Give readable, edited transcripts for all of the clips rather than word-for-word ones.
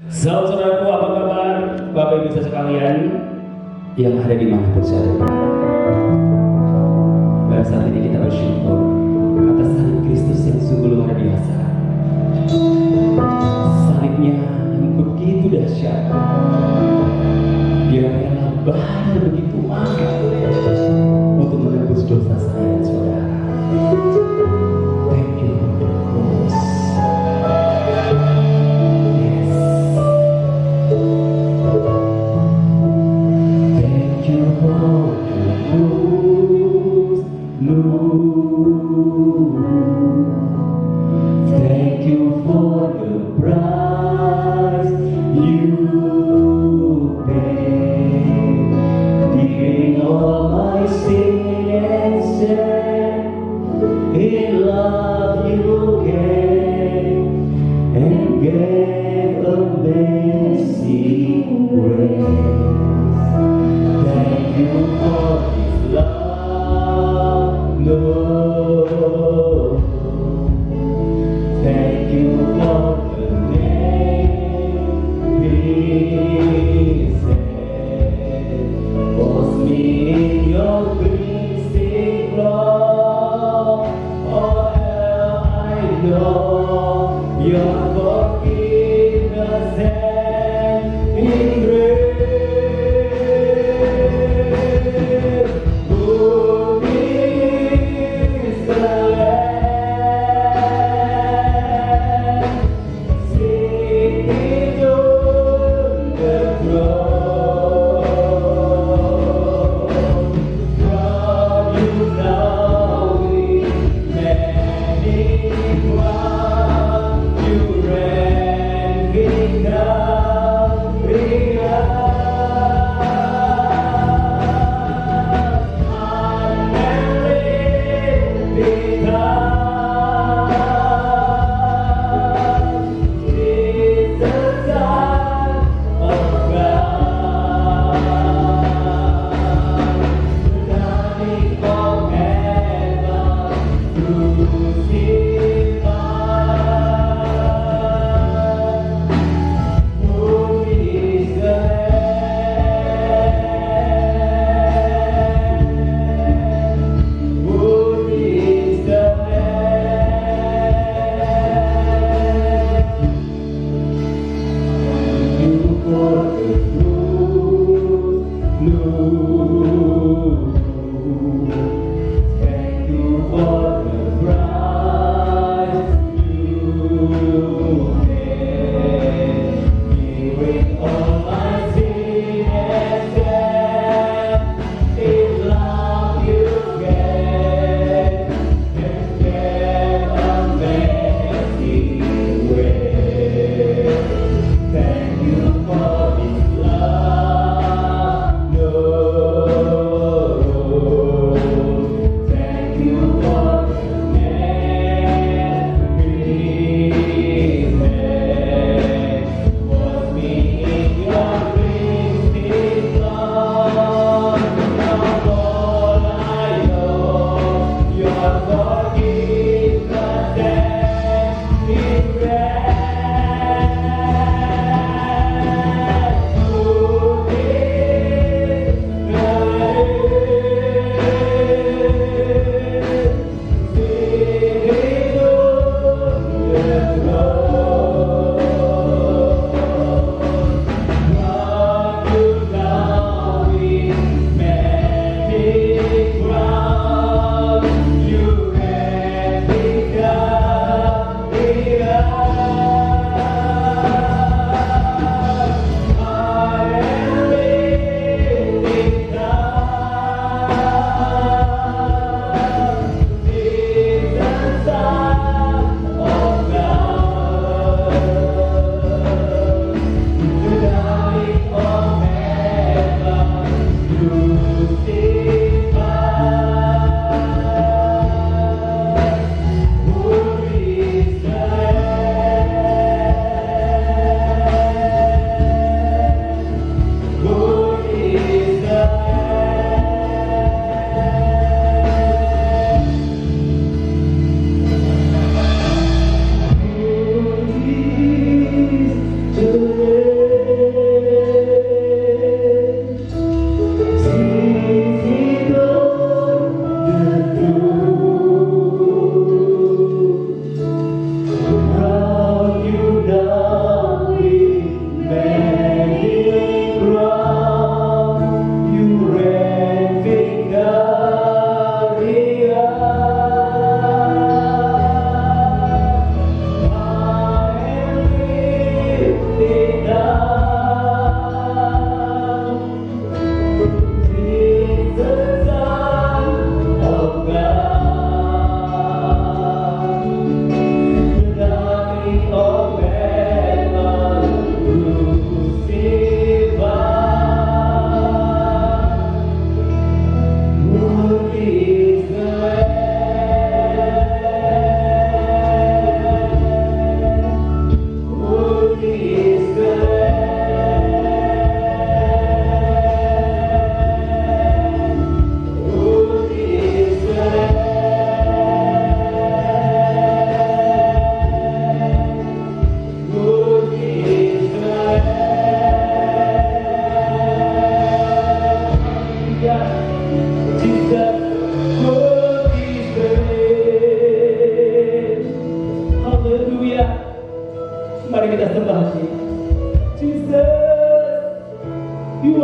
Saudaraku, apa kabar Bapak Ibu sekalian yang ada di manapun saudara? Dan saat ini kita bersyukur atas salib Kristus yang sungguh luar biasa. Salibnya yang begitu dahsyat. Dia rela bayar begitu mahal untuk menebus dosa saya, saudara. Thank you for the cross. Yes. Thank you for the cross, Lord. Thank you for the price you paid, giving all my sin and shame. In love you came and gave amazing grace. Thank you for this love, Lord. Thank you for the name He said, was me in your cleansing blood. Oh, I know your forgiveness and grace. Who is the Lamb sitting on the throne? From you now we many one, you ran Calvary. Thank you for this love.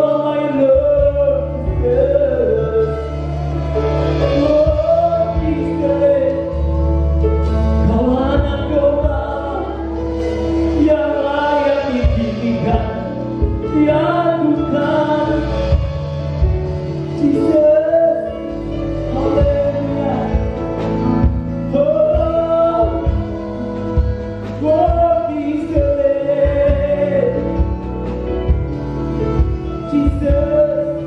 are my Lord, Jesus. Oh, Jesus. Kau anak domba yang layak ditinggikan, ya Tuhan. Jesus, haleluya. Oh, Jesus. Jesus.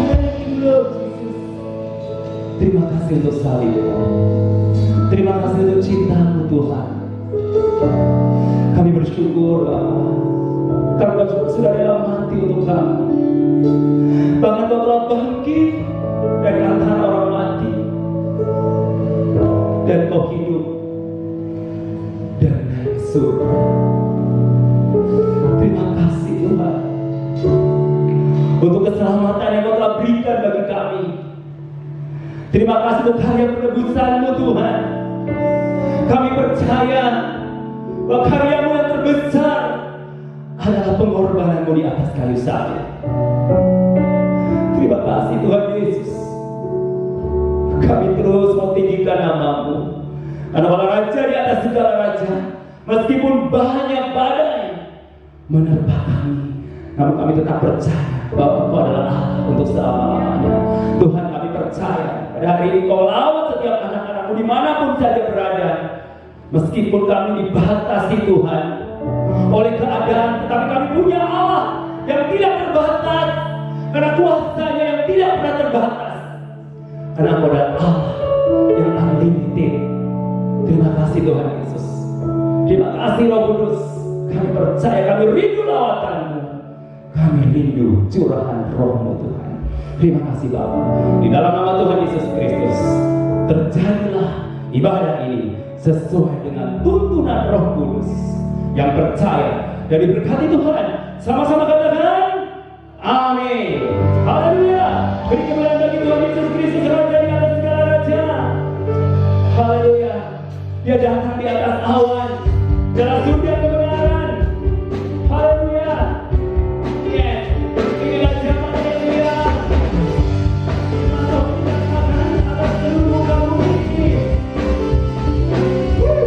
Thank you, Lord Jesus. Terima kasih untuk salib. Terima kasih untuk cinta-Mu Tuhan. Kami bersyukur karena Kau sudah rela mati untuk kami. Bahkan Kau telah bangkit dari antara orang mati, dan Kau hidup dan naik ke surga. Terima kasih Tuhan untuk keselamatan yang Kau telah berikan bagi kami. Terima kasih untuk karya penebusan-Mu Tuhan. Kami percaya bahwa karya-Mu yang terbesar adalah pengorbanan-Mu di atas kayu salib. Terima kasih Tuhan Yesus. Kami terus mau tinggikan nama-Mu, karena Kau Raja di atas segala raja. Meskipun banyak badai menerpa kami, namun kami tetap percaya bahwa Kau adalah Allah untuk selama-lamanya. Tuhan, kami percaya pada hari ini Kau lawat setiap anak-anak-Mu dimanapun saja berada. Meskipun kami dibatasi Tuhan oleh keadaan, tetapi kami punya Allah yang tidak terbatas, karena kuasa-Nya yang tidak pernah terbatas, karena Kau adalah Allah yang unlimited. Terima kasih Tuhan Yesus. Terima kasih Roh Kudus. Kami percaya, kami rindu lawatan-Mu, kami rindu curahan Roh-Mu Tuhan. Terima kasih Bapa. Di dalam nama Tuhan Yesus Kristus, terjadilah ibadah ini sesuai dengan tuntunan Roh Kudus yang percaya dan diberkati Tuhan. Sama-sama katakan amin. Haleluya. Beri kemuliaan bagi Tuhan Yesus Kristus, Raja di atas segala raja. Haleluya. Dia datang di atas awan dalam surga kebenaran. Haleluya. Yes. Inilah zaman haleluya. Atau kita akan atas seluruh muka bumi ini. Haleluya.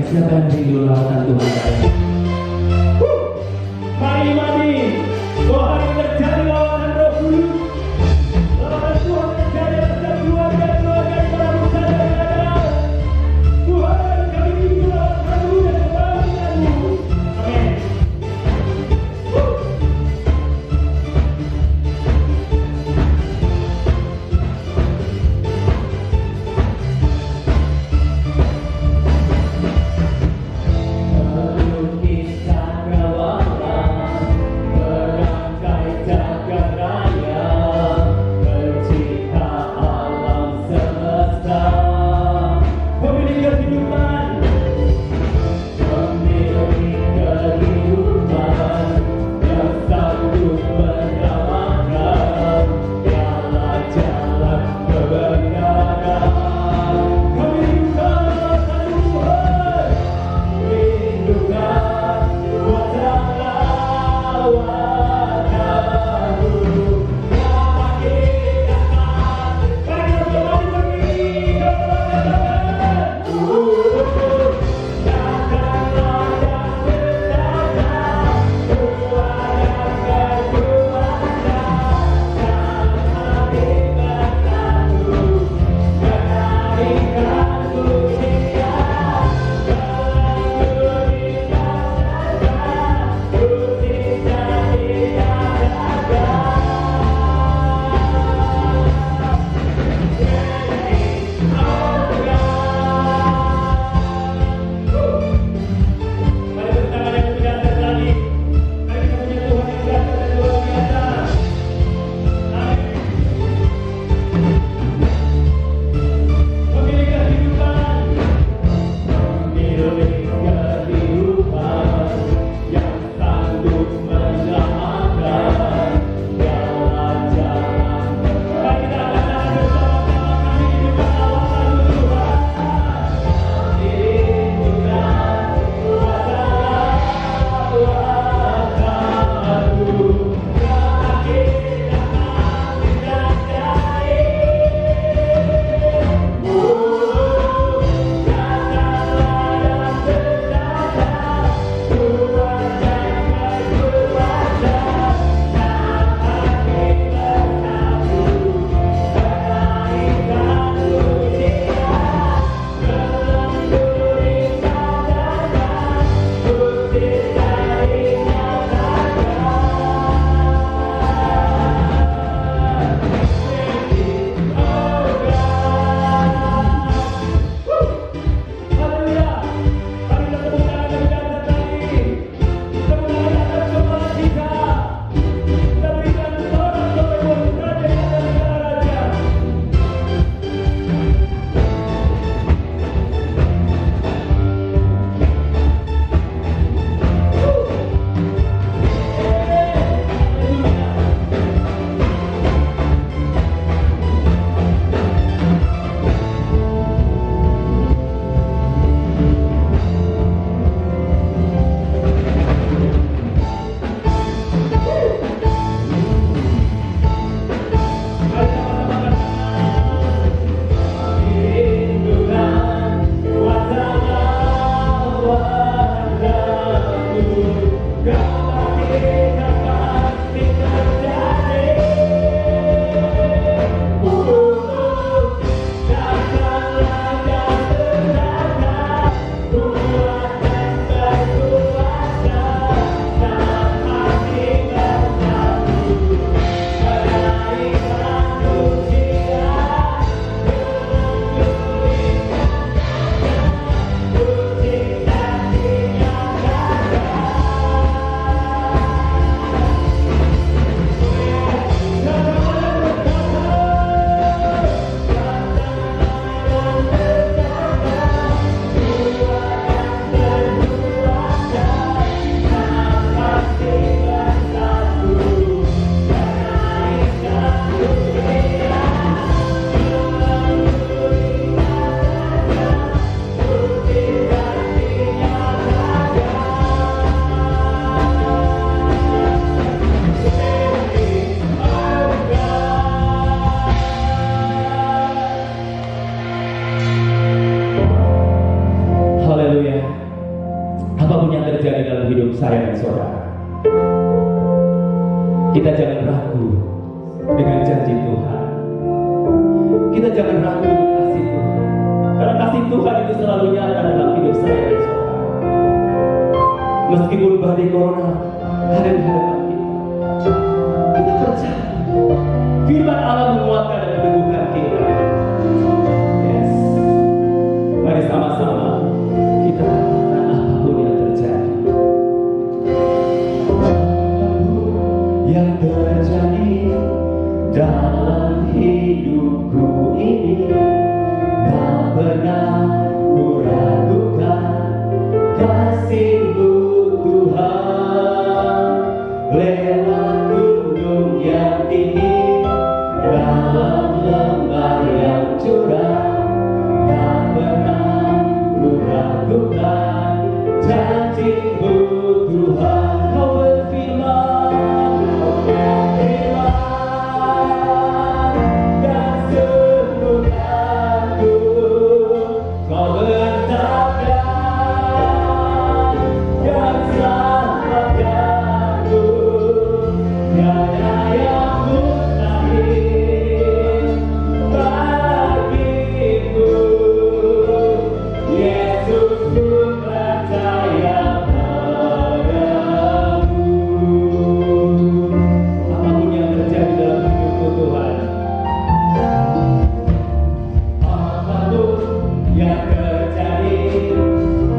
Siapa yang rindu lawatan Tuhan kalian? Mari, Tuhan terjadi lawatan Roh Kudus. Lawatan Tuhan terjadi atas keluarga para muda dan anak. Tuhan, kami rindu lawatan-Mu dan kebangkitan-Mu. Amin. saya dan saudara. Kita jangan ragu dengan janji Tuhan. Kita jangan ragu dengan kasih Tuhan. Karena kasih Tuhan itu selalu nyata dalam hidup saya dan saudara. Meskipun badai corona ada di hadapan kita percaya firman Allah menguatkan dan meneguhkan kita. Yes. Mari sama-sama kita katakan apapun yang terjadi. Apapun yang terjadi dalam hidupku ini, tak pernah ku ragukan kasih-Mu Tuhan. Lewat gunung yang tinggi, dalam lembah yang curam, tak pernah ku ragukan janji-Mu Tuhan. Kau berfirman, dan seluruh aku, Kau bersabda dan selamatkanku. Tiada yang mustahil bagimu. Yesus, ku percaya padamu. Apapun yang terjadi dalam hidupku Tuhan, apapun yang terjadi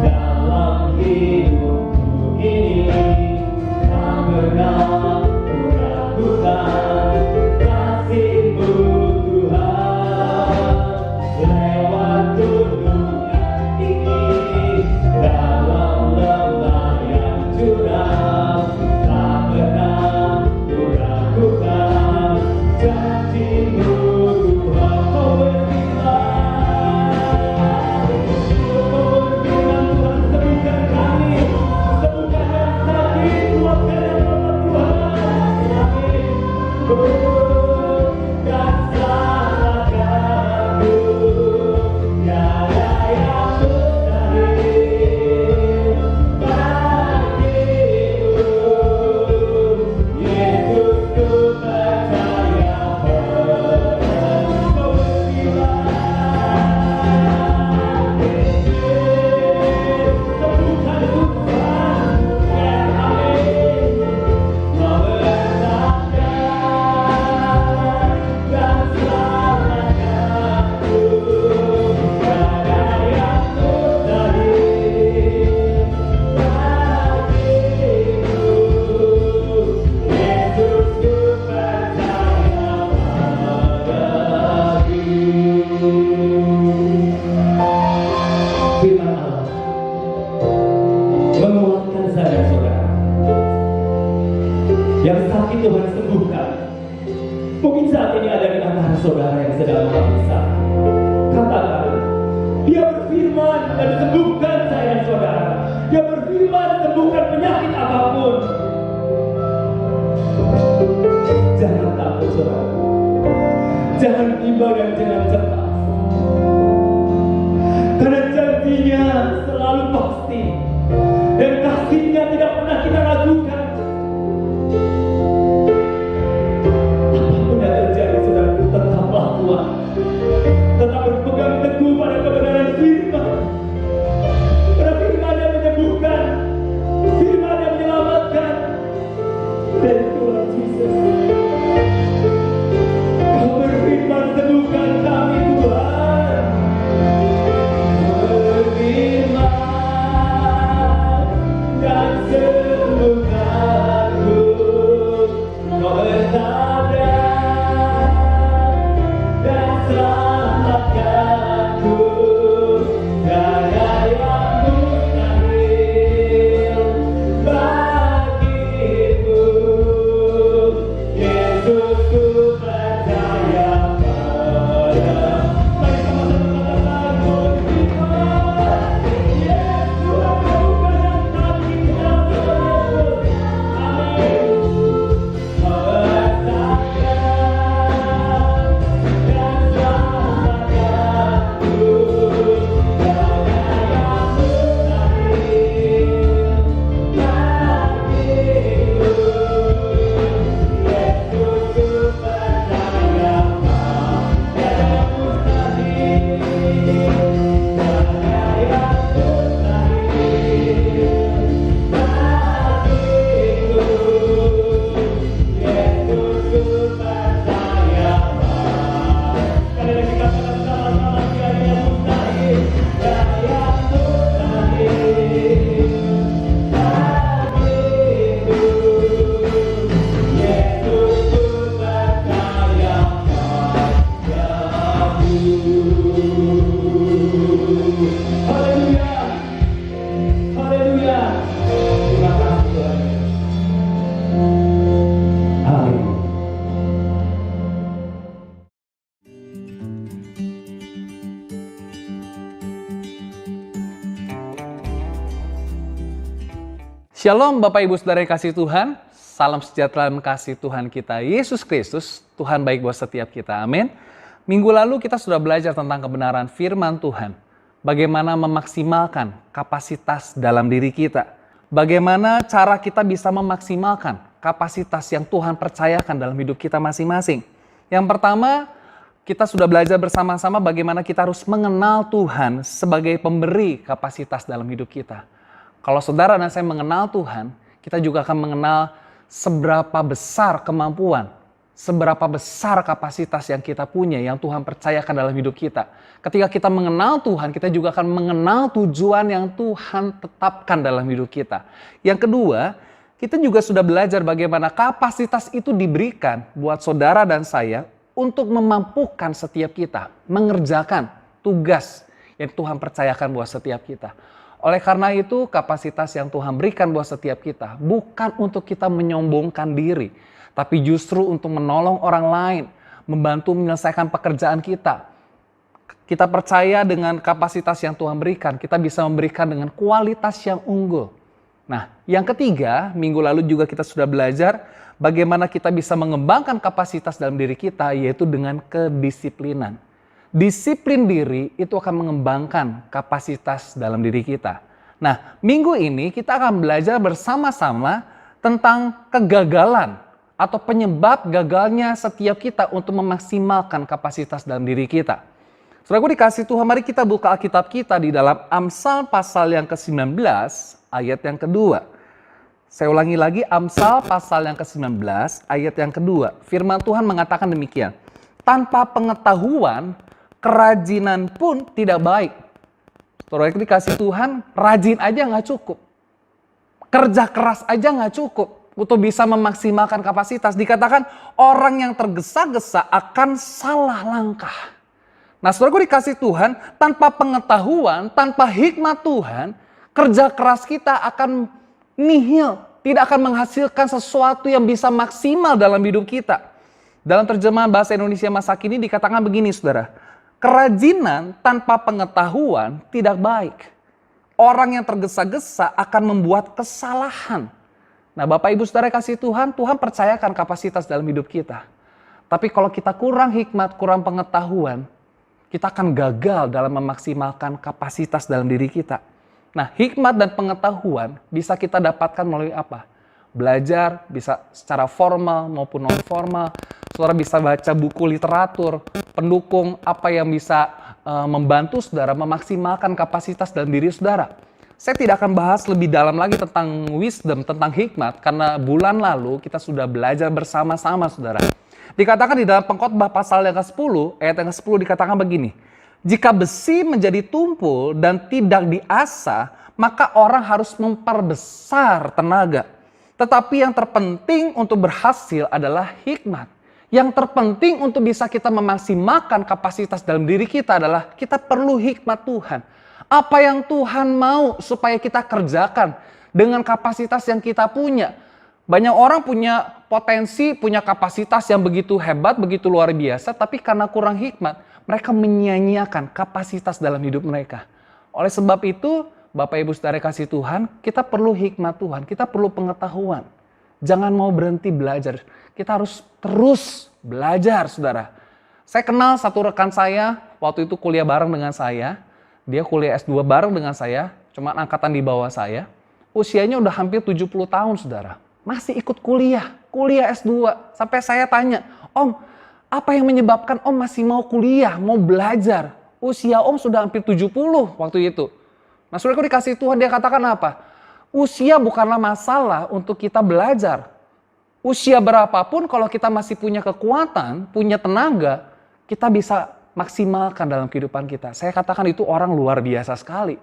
dalam hidupku ini, tak pernah ku ragukan kasih-Mu Tuhan. Lewat gunung yang tinggi, dalam lembah yang curam, tak pernah ku ragukan janji-Mu Tuhan. Kau berfirman, Tuhan, sembuhkan kami, sembuhkan yang sakit, kuatkan yang lemah Tuhan. Dan selamatkanku. Tiada yang mustahil bagimu. Yesus, ku percaya padamu. Kau berfirman, sembuhkan Tuhan. Yes, amin. Kau bersabda dan selamatkanku. Tiada yang mustahil bagimu. Yesus, ku percaya padamu. Firman Allah menguatkan saya dan saudara. Yang sakit Tuhan sembuhkan. Mungkin saat ini ada di antara saudara yang sedang mengalami sakit. Katakan, Dia berfirman dan sembuhkan saya dan saudara. Dia berfirman sembuhkan penyakit apapun. Jangan takut saudara. Jangan bimbang dan jangan cemas. Karena janjinya selalu pasti. Dan kasih-Nya tidak pernah kita ragukan. Apapun yang terjadi saudara, tetaplah kuat. Tetap berpegang teguh pada kebenaran firman. Karena firman yang menyembuhkan, firman yang menyelamatkan. Dan Tuhan Yesus, Kau berfirman, sembuhkan kami Tuhan. Berfirman dan sembuhkanku. Kau bersabda dan selamatkanku. Shalom Bapak Ibu Saudara yang kasih Tuhan, salam sejahtera dalam kasih Tuhan kita Yesus Kristus, Tuhan baik buat setiap kita, amin. Minggu lalu kita sudah belajar tentang kebenaran firman Tuhan, bagaimana memaksimalkan kapasitas dalam diri kita, bagaimana cara kita bisa memaksimalkan kapasitas yang Tuhan percayakan dalam hidup kita masing-masing. Yang pertama, kita sudah belajar bersama-sama bagaimana kita harus mengenal Tuhan sebagai pemberi kapasitas dalam hidup kita. Kalau saudara dan saya mengenal Tuhan, kita juga akan mengenal seberapa besar kemampuan, seberapa besar kapasitas yang kita punya, yang Tuhan percayakan dalam hidup kita. Ketika kita mengenal Tuhan, kita juga akan mengenal tujuan yang Tuhan tetapkan dalam hidup kita. Yang kedua, kita juga sudah belajar bagaimana kapasitas itu diberikan buat saudara dan saya untuk memampukan setiap kita mengerjakan tugas yang Tuhan percayakan buat setiap kita. Oleh karena itu, kapasitas yang Tuhan berikan buat setiap kita bukan untuk kita menyombongkan diri, tapi justru untuk menolong orang lain, membantu menyelesaikan pekerjaan kita. Kita percaya dengan kapasitas yang Tuhan berikan, kita bisa memberikan dengan kualitas yang unggul. Nah, yang ketiga, minggu lalu juga kita sudah belajar bagaimana kita bisa mengembangkan kapasitas dalam diri kita, yaitu dengan kedisiplinan. Disiplin diri itu akan mengembangkan kapasitas dalam diri kita. Nah, minggu ini kita akan belajar bersama-sama tentang kegagalan atau penyebab gagalnya setiap kita untuk memaksimalkan kapasitas dalam diri kita. Saudaraku dikasih Tuhan, mari kita buka Alkitab kita di dalam Amsal pasal yang ke-19 ayat yang kedua. Saya ulangi lagi, Amsal pasal yang ke-19 ayat yang kedua. Firman Tuhan mengatakan demikian. Tanpa pengetahuan, kerajinan pun tidak baik. Saudara itu dikasih Tuhan, rajin aja nggak cukup. Kerja keras aja nggak cukup untuk bisa memaksimalkan kapasitas. Dikatakan orang yang tergesa-gesa akan salah langkah. Nah, saudaraku dikasih Tuhan, tanpa pengetahuan, tanpa hikmat Tuhan, kerja keras kita akan nihil. Tidak akan menghasilkan sesuatu yang bisa maksimal dalam hidup kita. Dalam terjemahan bahasa Indonesia masa kini dikatakan begini, saudara. Kerajinan tanpa pengetahuan tidak baik. Orang yang tergesa-gesa akan membuat kesalahan. Nah, Bapak Ibu Saudara kasih Tuhan, Tuhan percayakan kapasitas dalam hidup kita. Tapi kalau kita kurang hikmat, kurang pengetahuan, kita akan gagal dalam memaksimalkan kapasitas dalam diri kita. Nah, hikmat dan pengetahuan bisa kita dapatkan melalui apa? Belajar, bisa secara formal maupun non-formal. Saudara bisa baca buku literatur, pendukung apa yang bisa membantu saudara memaksimalkan kapasitas dalam diri saudara. Saya tidak akan bahas lebih dalam lagi tentang wisdom, tentang hikmat, karena bulan lalu kita sudah belajar bersama-sama saudara. Dikatakan di dalam Pengkhotbah pasal yang ke-10, ayat yang ke-10 dikatakan begini. Jika besi menjadi tumpul dan tidak diasah, maka orang harus memperbesar tenaga. Tetapi yang terpenting untuk berhasil adalah hikmat. Yang terpenting untuk bisa kita memaksimalkan kapasitas dalam diri kita adalah kita perlu hikmat Tuhan. Apa yang Tuhan mau supaya kita kerjakan dengan kapasitas yang kita punya. Banyak orang punya potensi, punya kapasitas yang begitu hebat, begitu luar biasa, tapi karena kurang hikmat, mereka menyia-nyiakan kapasitas dalam hidup mereka. Oleh sebab itu, Bapak Ibu Saudara kasih Tuhan, kita perlu hikmat Tuhan, kita perlu pengetahuan. Jangan mau berhenti belajar. Kita harus terus belajar, saudara. Saya kenal satu rekan saya, waktu itu kuliah bareng dengan saya. Dia kuliah S2 bareng dengan saya, cuma angkatan di bawah saya. Usianya udah hampir 70 tahun, saudara. Masih ikut kuliah S2. Sampai saya tanya, Om, apa yang menyebabkan Om masih mau kuliah, mau belajar? Usia Om sudah hampir 70 waktu itu. Nah, saudaraku dikasih Tuhan, dia katakan apa? Usia bukanlah masalah untuk kita belajar. Usia berapapun kalau kita masih punya kekuatan, punya tenaga, kita bisa maksimalkan dalam kehidupan kita. Saya katakan itu orang luar biasa sekali.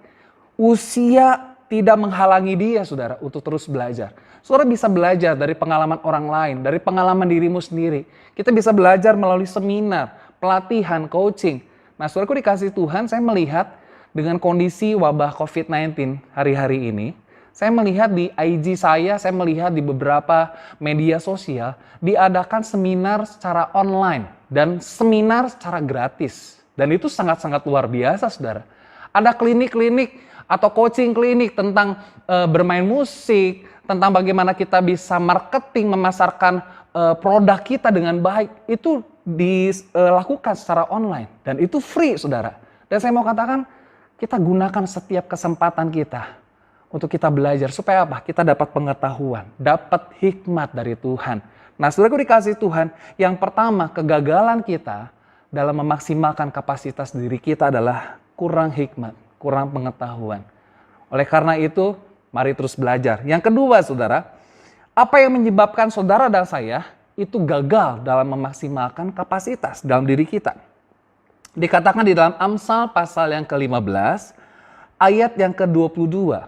Usia tidak menghalangi dia, saudara, untuk terus belajar. Saudara bisa belajar dari pengalaman orang lain, dari pengalaman dirimu sendiri. Kita bisa belajar melalui seminar, pelatihan, coaching. Nah, saudaraku dikasih Tuhan, saya melihat dengan kondisi wabah COVID-19 hari-hari ini, saya melihat di IG saya melihat di beberapa media sosial, diadakan seminar secara online dan seminar secara gratis. Dan itu sangat-sangat luar biasa, saudara. Ada klinik-klinik atau coaching klinik tentang bermain musik, tentang bagaimana kita bisa marketing, memasarkan produk kita dengan baik. Itu dilakukan secara online dan itu free, saudara. Dan saya mau katakan, kita gunakan setiap kesempatan kita untuk kita belajar supaya apa? Kita dapat pengetahuan, dapat hikmat dari Tuhan. Nah, saudaraku dikasih Tuhan, yang pertama kegagalan kita dalam memaksimalkan kapasitas diri kita adalah kurang hikmat, kurang pengetahuan. Oleh karena itu, mari terus belajar. Yang kedua, saudara, apa yang menyebabkan saudara dan saya itu gagal dalam memaksimalkan kapasitas dalam diri kita? Dikatakan di dalam Amsal pasal yang ke-15, ayat yang ke-22.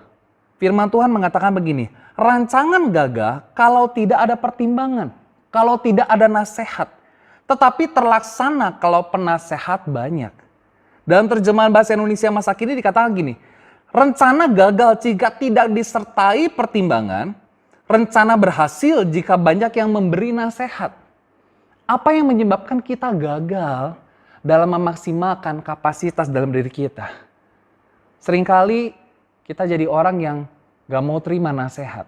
Firman Tuhan mengatakan begini, rancangan gagah kalau tidak ada pertimbangan, kalau tidak ada nasihat, tetapi terlaksana kalau penasehat banyak. Dalam terjemahan bahasa Indonesia masa kini dikatakan gini, rencana gagal jika tidak disertai pertimbangan, rencana berhasil jika banyak yang memberi nasihat. Apa yang menyebabkan kita gagal dalam memaksimalkan kapasitas dalam diri kita? Seringkali kita jadi orang yang gak mau terima nasihat.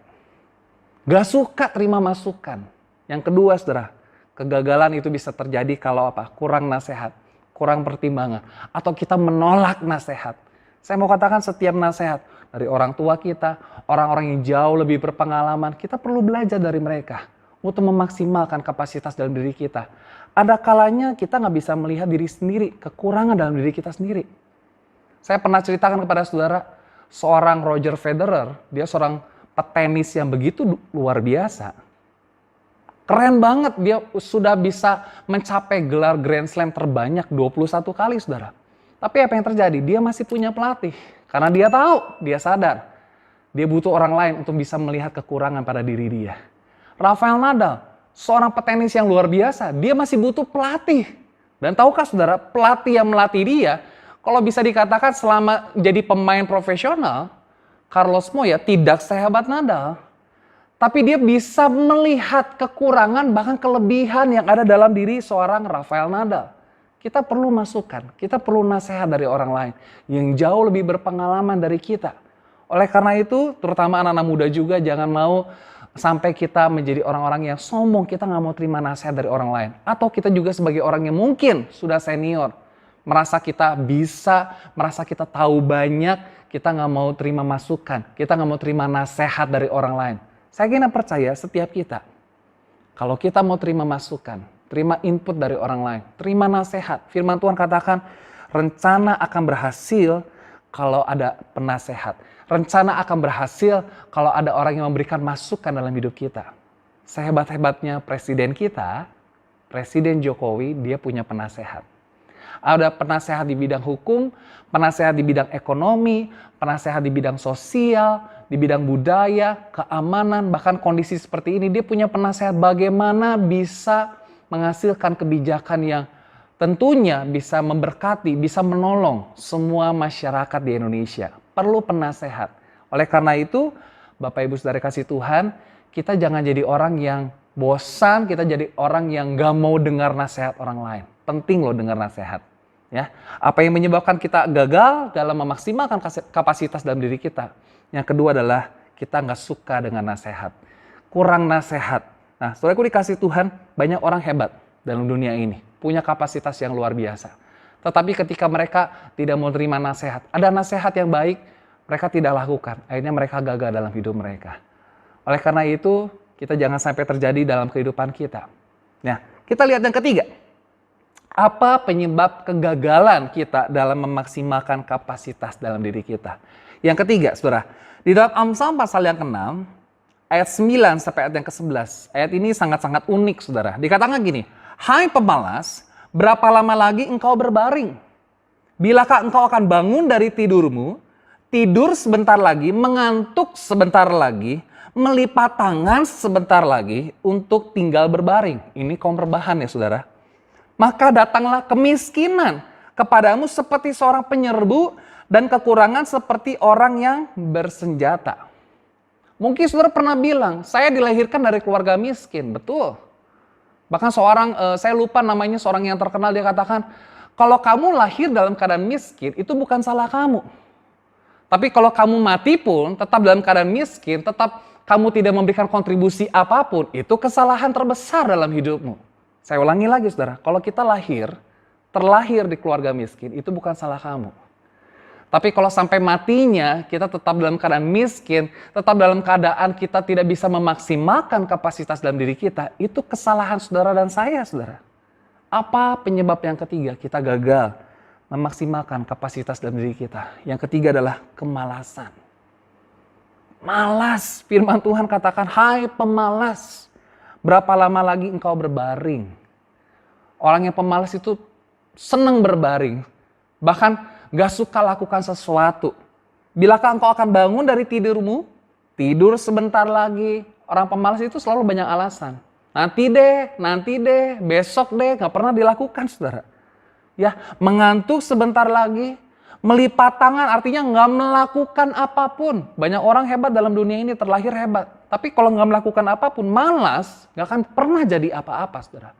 Gak suka terima masukan. Yang kedua, saudara, kegagalan itu bisa terjadi kalau apa? Kurang nasihat, kurang pertimbangan. Atau kita menolak nasihat. Saya mau katakan setiap nasihat dari orang tua kita, orang-orang yang jauh lebih berpengalaman, kita perlu belajar dari mereka untuk memaksimalkan kapasitas dalam diri kita. Ada kalanya kita nggak bisa melihat diri sendiri, kekurangan dalam diri kita sendiri. Saya pernah ceritakan kepada saudara, seorang Roger Federer, dia seorang petenis yang begitu luar biasa. Keren banget, dia sudah bisa mencapai gelar Grand Slam terbanyak 21 kali, saudara. Tapi apa yang terjadi? Dia masih punya pelatih. Karena dia tahu, dia sadar. Dia butuh orang lain untuk bisa melihat kekurangan pada diri dia. Rafael Nadal, seorang petenis yang luar biasa, dia masih butuh pelatih. Dan tahukah saudara, pelatih yang melatih dia, kalau bisa dikatakan selama jadi pemain profesional, Carlos Moya tidak sehebat Nadal. Tapi dia bisa melihat kekurangan bahkan kelebihan yang ada dalam diri seorang Rafael Nadal. Kita perlu masukan, kita perlu nasihat dari orang lain yang jauh lebih berpengalaman dari kita. Oleh karena itu, terutama anak-anak muda juga jangan mau sampai kita menjadi orang-orang yang sombong, kita nggak mau terima nasihat dari orang lain. Atau kita juga sebagai orang yang mungkin sudah senior, merasa kita bisa, merasa kita tahu banyak, kita nggak mau terima masukan, kita nggak mau terima nasihat dari orang lain. Saya kira percaya setiap kita, kalau kita mau terima masukan, terima input dari orang lain, terima nasihat. Firman Tuhan katakan, rencana akan berhasil kalau ada penasehat. Rencana akan berhasil kalau ada orang yang memberikan masukan dalam hidup kita. Sehebat-hebatnya presiden kita, Presiden Jokowi, dia punya penasehat. Ada penasehat di bidang hukum, penasehat di bidang ekonomi, penasehat di bidang sosial, di bidang budaya, keamanan, bahkan kondisi seperti ini. Dia punya penasehat bagaimana bisa menghasilkan kebijakan yang tentunya bisa memberkati, bisa menolong semua masyarakat di Indonesia. Perlu penasehat. Oleh karena itu, Bapak Ibu Saudara kasih Tuhan, kita jangan jadi orang yang bosan, kita jadi orang yang gak mau dengar nasihat orang lain. Penting loh dengar nasihat. Ya, apa yang menyebabkan kita gagal dalam memaksimalkan kapasitas dalam diri kita? Yang kedua adalah kita gak suka dengan nasihat. Kurang nasihat. Nah, saudaraku dikasih Tuhan, banyak orang hebat dalam dunia ini. Punya kapasitas yang luar biasa. Tetapi ketika mereka tidak mau terima nasihat, ada nasihat yang baik, mereka tidak lakukan. Akhirnya mereka gagal dalam hidup mereka. Oleh karena itu, kita jangan sampai terjadi dalam kehidupan kita. Nah, kita lihat yang ketiga. Apa penyebab kegagalan kita dalam memaksimalkan kapasitas dalam diri kita? Yang ketiga, saudara, di dalam Amsal pasal yang ke-6, ayat 9 sampai ayat yang ke-11. Ayat ini sangat-sangat unik, saudara. Dikatakan gini, hai pemalas, berapa lama lagi engkau berbaring? Bilakah engkau akan bangun dari tidurmu, tidur sebentar lagi, mengantuk sebentar lagi, melipat tangan sebentar lagi untuk tinggal berbaring? Ini kaum rebahan ya, saudara. Maka datanglah kemiskinan kepadamu seperti seorang penyerbu dan kekurangan seperti orang yang bersenjata. Mungkin saudara pernah bilang, saya dilahirkan dari keluarga miskin. Betul. Bahkan saya lupa namanya, seorang yang terkenal, dia katakan, kalau kamu lahir dalam keadaan miskin, itu bukan salah kamu. Tapi kalau kamu mati pun tetap dalam keadaan miskin, tetap kamu tidak memberikan kontribusi apapun, itu kesalahan terbesar dalam hidupmu. Saya ulangi lagi saudara, kalau kita terlahir di keluarga miskin, itu bukan salah kamu. Tapi kalau sampai matinya kita tetap dalam keadaan miskin, tetap dalam keadaan kita tidak bisa memaksimalkan kapasitas dalam diri kita, itu kesalahan saudara dan saya, saudara. Apa penyebab yang ketiga? Kita gagal memaksimalkan kapasitas dalam diri kita. Yang ketiga adalah kemalasan. Malas, firman Tuhan katakan, hai pemalas, berapa lama lagi engkau berbaring? Orang yang pemalas itu senang berbaring, bahkan gak suka lakukan sesuatu. Bilakah engkau akan bangun dari tidurmu? Tidur sebentar lagi. Orang pemalas itu selalu banyak alasan. Nanti deh, besok deh, gak pernah dilakukan saudara. Ya, mengantuk sebentar lagi. Melipat tangan artinya gak melakukan apapun. Banyak orang hebat dalam dunia ini terlahir hebat. Tapi kalau gak melakukan apapun, malas, gak akan pernah jadi apa-apa saudara.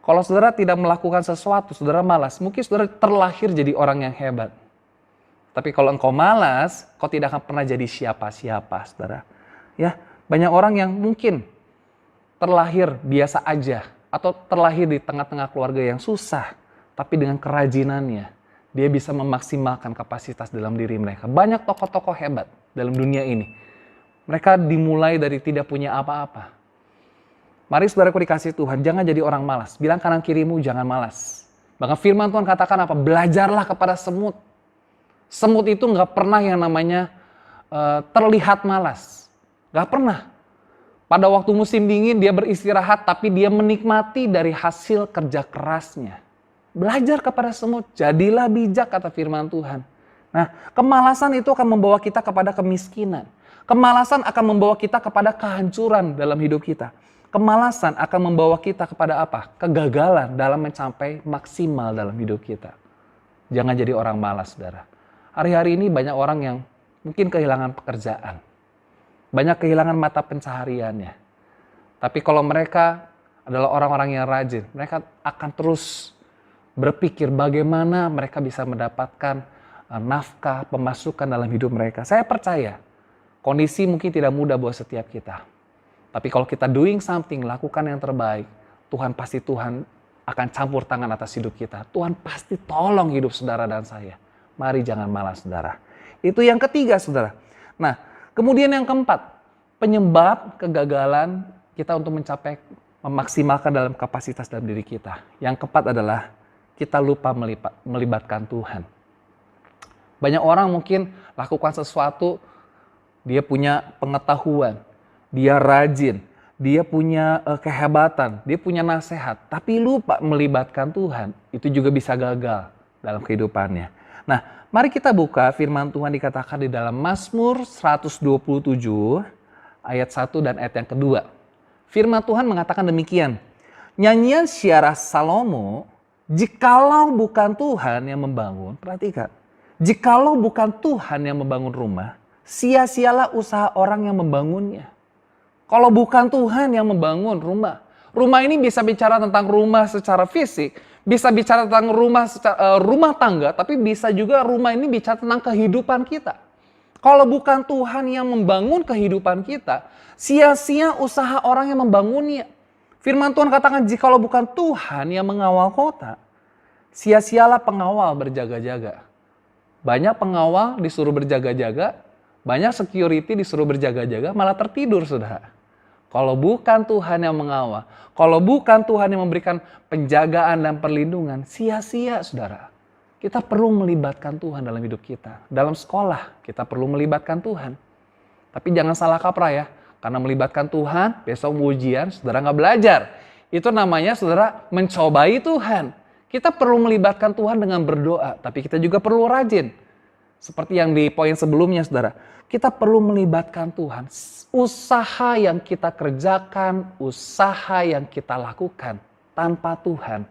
Kalau saudara tidak melakukan sesuatu, saudara malas, mungkin saudara terlahir jadi orang yang hebat. Tapi kalau engkau malas, kau tidak akan pernah jadi siapa-siapa, saudara. Ya, banyak orang yang mungkin terlahir biasa aja, atau terlahir di tengah-tengah keluarga yang susah, tapi dengan kerajinannya, dia bisa memaksimalkan kapasitas dalam diri mereka. Banyak tokoh-tokoh hebat dalam dunia ini. Mereka dimulai dari tidak punya apa-apa. Mari saudaraku dikasih Tuhan, jangan jadi orang malas. Bilang kanan kirimu, jangan malas. Bahkan firman Tuhan katakan apa? Belajarlah kepada semut. Semut itu gak pernah yang namanya terlihat malas. Gak pernah. Pada waktu musim dingin dia beristirahat, tapi dia menikmati dari hasil kerja kerasnya. Belajar kepada semut, jadilah bijak kata firman Tuhan. Nah, kemalasan itu akan membawa kita kepada kemiskinan. Kemalasan akan membawa kita kepada kehancuran dalam hidup kita. Kemalasan akan membawa kita kepada apa? Kegagalan dalam mencapai maksimal dalam hidup kita. Jangan jadi orang malas, saudara. Hari-hari ini banyak orang yang mungkin kehilangan pekerjaan. Banyak kehilangan mata pencahariannya. Tapi kalau mereka adalah orang-orang yang rajin, mereka akan terus berpikir bagaimana mereka bisa mendapatkan nafkah, pemasukan dalam hidup mereka. Saya percaya, kondisi mungkin tidak mudah buat setiap kita. Tapi kalau kita doing something, lakukan yang terbaik, Tuhan akan campur tangan atas hidup kita. Tuhan pasti tolong hidup saudara dan saya. Mari jangan malas saudara. Itu yang ketiga saudara. Nah, kemudian yang keempat, penyebab kegagalan kita untuk memaksimalkan dalam kapasitas dalam diri kita. Yang keempat adalah kita lupa melibatkan Tuhan. Banyak orang mungkin lakukan sesuatu, dia punya pengetahuan, dia rajin, dia punya kehebatan, dia punya nasihat, tapi lupa melibatkan Tuhan, itu juga bisa gagal dalam kehidupannya. Nah, mari kita buka firman Tuhan dikatakan di dalam Mazmur 127 ayat 1 dan ayat yang kedua. Firman Tuhan mengatakan demikian, nyanyian syiarah Salomo, jikalau bukan Tuhan yang membangun, perhatikan, jikalau bukan Tuhan yang membangun rumah, sia-sialah usaha orang yang membangunnya. Kalau bukan Tuhan yang membangun rumah. Rumah ini bisa bicara tentang rumah secara fisik, bisa bicara tentang rumah tangga, tapi bisa juga rumah ini bicara tentang kehidupan kita. Kalau bukan Tuhan yang membangun kehidupan kita, sia-sia usaha orang yang membangunnya. Firman Tuhan katakan, jikalau bukan Tuhan yang mengawal kota, sia-sialah pengawal berjaga-jaga. Banyak pengawal disuruh berjaga-jaga, banyak security disuruh berjaga-jaga, malah tertidur saudara. Kalau bukan Tuhan yang mengawal, kalau bukan Tuhan yang memberikan penjagaan dan perlindungan, sia-sia saudara. Kita perlu melibatkan Tuhan dalam hidup kita. Dalam sekolah kita perlu melibatkan Tuhan. Tapi jangan salah kaprah ya. Karena melibatkan Tuhan, besok mau ujian, saudara nggak belajar. Itu namanya saudara mencobai Tuhan. Kita perlu melibatkan Tuhan dengan berdoa, tapi kita juga perlu rajin. Seperti yang di poin sebelumnya saudara. Kita perlu melibatkan Tuhan. Usaha yang kita kerjakan, usaha yang kita lakukan tanpa Tuhan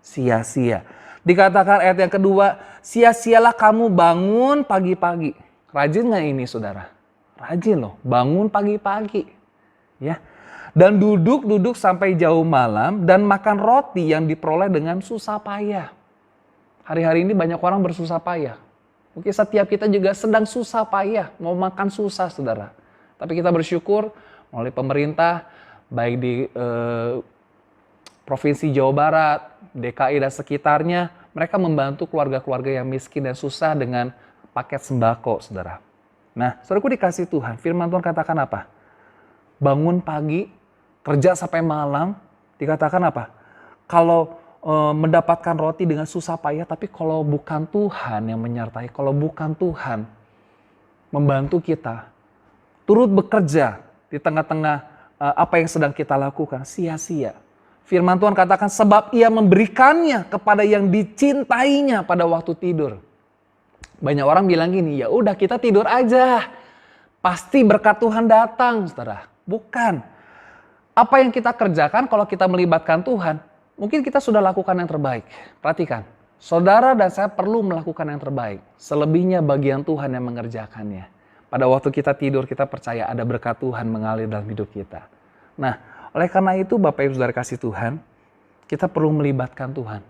sia-sia. Dikatakan ayat yang kedua, sia-sialah kamu bangun pagi-pagi. Rajin nggak ini saudara? Rajin loh, bangun pagi-pagi. Ya. Dan duduk sampai jauh malam dan makan roti yang diperoleh dengan susah payah. Hari-hari ini banyak orang bersusah payah. Mungkin setiap kita juga sedang susah payah, mau makan susah saudara. Tapi kita bersyukur melalui pemerintah, baik di Provinsi Jawa Barat, DKI dan sekitarnya, mereka membantu keluarga-keluarga yang miskin dan susah dengan paket sembako, saudara. Nah, saudaraku dikasih Tuhan, firman Tuhan katakan apa? Bangun pagi, kerja sampai malam, dikatakan apa? Kalau mendapatkan roti dengan susah payah, tapi kalau bukan Tuhan yang menyertai, kalau bukan Tuhan membantu kita, turut bekerja di tengah-tengah apa yang sedang kita lakukan, sia-sia. Firman Tuhan katakan sebab ia memberikannya kepada yang dicintainya pada waktu tidur. Banyak orang bilang gini, ya udah kita tidur aja, pasti berkat Tuhan datang, saudara. Bukan. Apa yang kita kerjakan kalau kita melibatkan Tuhan, mungkin kita sudah lakukan yang terbaik. Perhatikan, saudara dan saya perlu melakukan yang terbaik. Selebihnya bagian Tuhan yang mengerjakannya. Pada waktu kita tidur, kita percaya ada berkat Tuhan mengalir dalam hidup kita. Nah, oleh karena itu Bapak Ibu Saudara kasih Tuhan, kita perlu melibatkan Tuhan.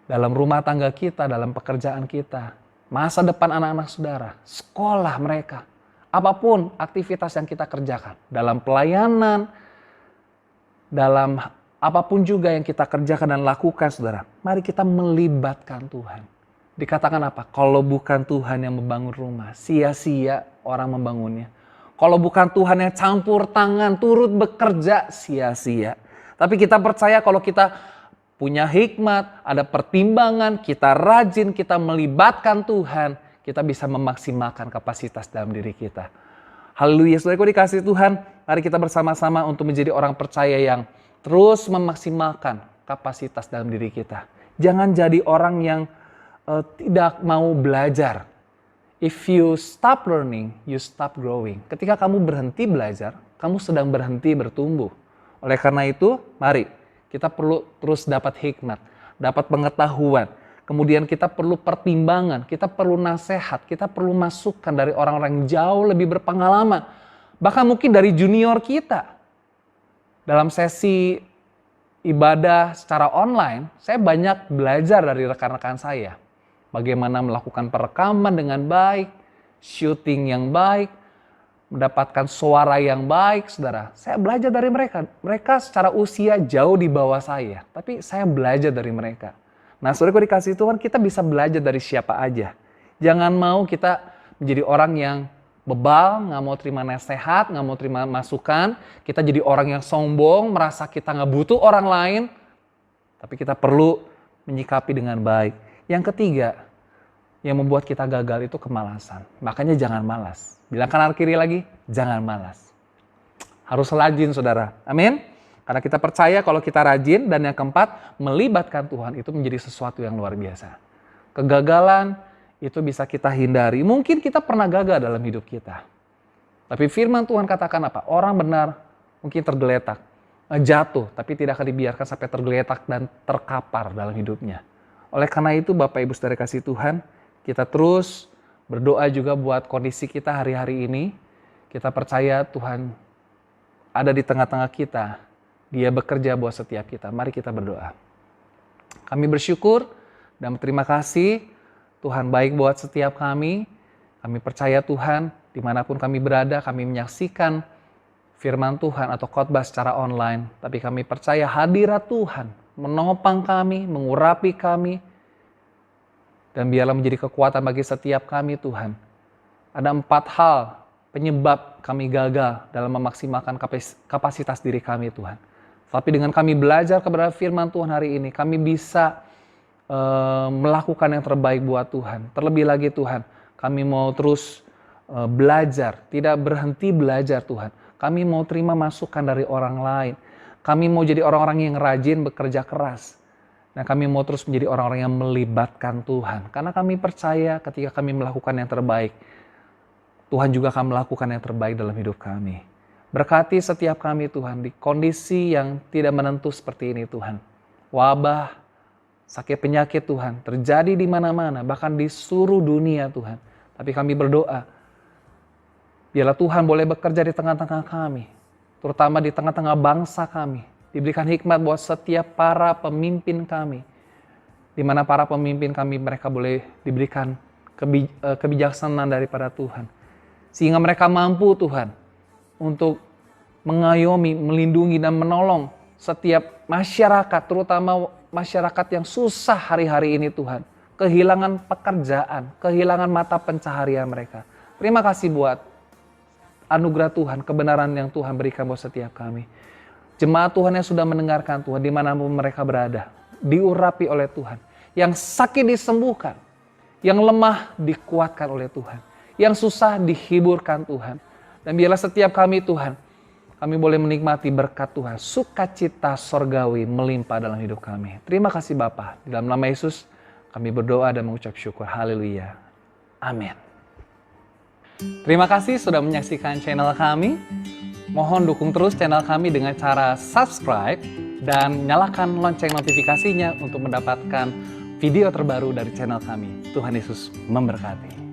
Dalam rumah tangga kita, dalam pekerjaan kita, masa depan anak-anak saudara, sekolah mereka, apapun aktivitas yang kita kerjakan. Dalam pelayanan, dalam apapun juga yang kita kerjakan dan lakukan saudara, mari kita melibatkan Tuhan. Dikatakan apa? Kalau bukan Tuhan yang membangun rumah, sia-sia orang membangunnya. Kalau bukan Tuhan yang campur tangan, turut bekerja, sia-sia. Tapi kita percaya kalau kita punya hikmat, ada pertimbangan, kita rajin, kita melibatkan Tuhan, kita bisa memaksimalkan kapasitas dalam diri kita. Haleluya, saudaraku dikasih Tuhan, mari kita bersama-sama untuk menjadi orang percaya yang terus memaksimalkan kapasitas dalam diri kita. Jangan jadi orang yang tidak mau belajar. If you stop learning, you stop growing. Ketika kamu berhenti belajar, kamu sedang berhenti bertumbuh. Oleh karena itu, mari kita perlu terus dapat hikmat, dapat pengetahuan. Kemudian kita perlu pertimbangan, kita perlu nasihat, kita perlu masukan dari orang-orang yang jauh lebih berpengalaman. Bahkan mungkin dari junior kita. Dalam sesi ibadah secara online, saya banyak belajar dari rekan-rekan saya. Bagaimana melakukan perekaman dengan baik, syuting yang baik, mendapatkan suara yang baik, saudara. Saya belajar dari mereka. Mereka secara usia jauh di bawah saya, tapi saya belajar dari mereka. Nah, saudaraku dikasih Tuhan, kita bisa belajar dari siapa aja. Jangan mau kita menjadi orang yang bebal, nggak mau terima nasihat, nggak mau terima masukan. Kita jadi orang yang sombong, merasa kita nggak butuh orang lain. Tapi kita perlu menyikapi dengan baik. Yang ketiga, yang membuat kita gagal itu kemalasan. Makanya jangan malas. Bilang kanan kiri lagi, jangan malas. Harus rajin saudara. Amin. Karena kita percaya kalau kita rajin, dan yang keempat, melibatkan Tuhan itu menjadi sesuatu yang luar biasa. Kegagalan itu bisa kita hindari. Mungkin kita pernah gagal dalam hidup kita. Tapi firman Tuhan katakan apa? Orang benar mungkin tergeletak, jatuh, tapi tidak akan dibiarkan sampai tergeletak dan terkapar dalam hidupnya. Oleh karena itu Bapak Ibu Saudara kasih Tuhan, kita terus berdoa juga buat kondisi kita hari-hari ini. Kita percaya Tuhan ada di tengah-tengah kita. Dia bekerja buat setiap kita. Mari kita berdoa. Kami bersyukur dan berterima kasih. Tuhan baik buat setiap kami. Kami percaya Tuhan, dimanapun kami berada, kami menyaksikan firman Tuhan atau khotbah secara online. Tapi kami percaya hadirat Tuhan menopang kami, mengurapi kami. Dan biarlah menjadi kekuatan bagi setiap kami Tuhan. Ada 4 hal penyebab kami gagal dalam memaksimalkan kapasitas diri kami Tuhan. Tapi dengan kami belajar kepada firman Tuhan hari ini, kami bisa melakukan yang terbaik buat Tuhan. Terlebih lagi Tuhan, kami mau terus belajar, tidak berhenti belajar Tuhan. Kami mau terima masukan dari orang lain. Kami mau jadi orang-orang yang rajin bekerja keras. Dan kami mau terus menjadi orang-orang yang melibatkan Tuhan. Karena kami percaya ketika kami melakukan yang terbaik, Tuhan juga akan melakukan yang terbaik dalam hidup kami. Berkati setiap kami Tuhan di kondisi yang tidak menentu seperti ini Tuhan. Wabah, sakit penyakit Tuhan terjadi di mana-mana, bahkan di seluruh dunia Tuhan. Tapi kami berdoa, biarlah Tuhan boleh bekerja di tengah-tengah kami. Terutama di tengah-tengah bangsa kami. Diberikan hikmat buat setiap para pemimpin kami. di mana para pemimpin kami mereka boleh diberikan kebijaksanaan daripada Tuhan. Sehingga mereka mampu Tuhan untuk mengayomi, melindungi dan menolong setiap masyarakat, terutama masyarakat yang susah hari-hari ini Tuhan. Kehilangan pekerjaan, kehilangan mata pencaharian mereka. Terima kasih buat anugerah Tuhan, kebenaran yang Tuhan berikan buat setiap kami. Jemaat Tuhan yang sudah mendengarkan Tuhan, dimanapun mereka berada, diurapi oleh Tuhan. Yang sakit disembuhkan, yang lemah dikuatkan oleh Tuhan, yang susah dihiburkan Tuhan. Dan biarlah setiap kami Tuhan, kami boleh menikmati berkat Tuhan, sukacita sorgawi melimpah dalam hidup kami. Terima kasih Bapa, di dalam nama Yesus kami berdoa dan mengucap syukur. Haleluya. Amin. Terima kasih sudah menyaksikan channel kami. Mohon dukung terus channel kami dengan cara subscribe dan nyalakan lonceng notifikasinya untuk mendapatkan video terbaru dari channel kami. Tuhan Yesus memberkati.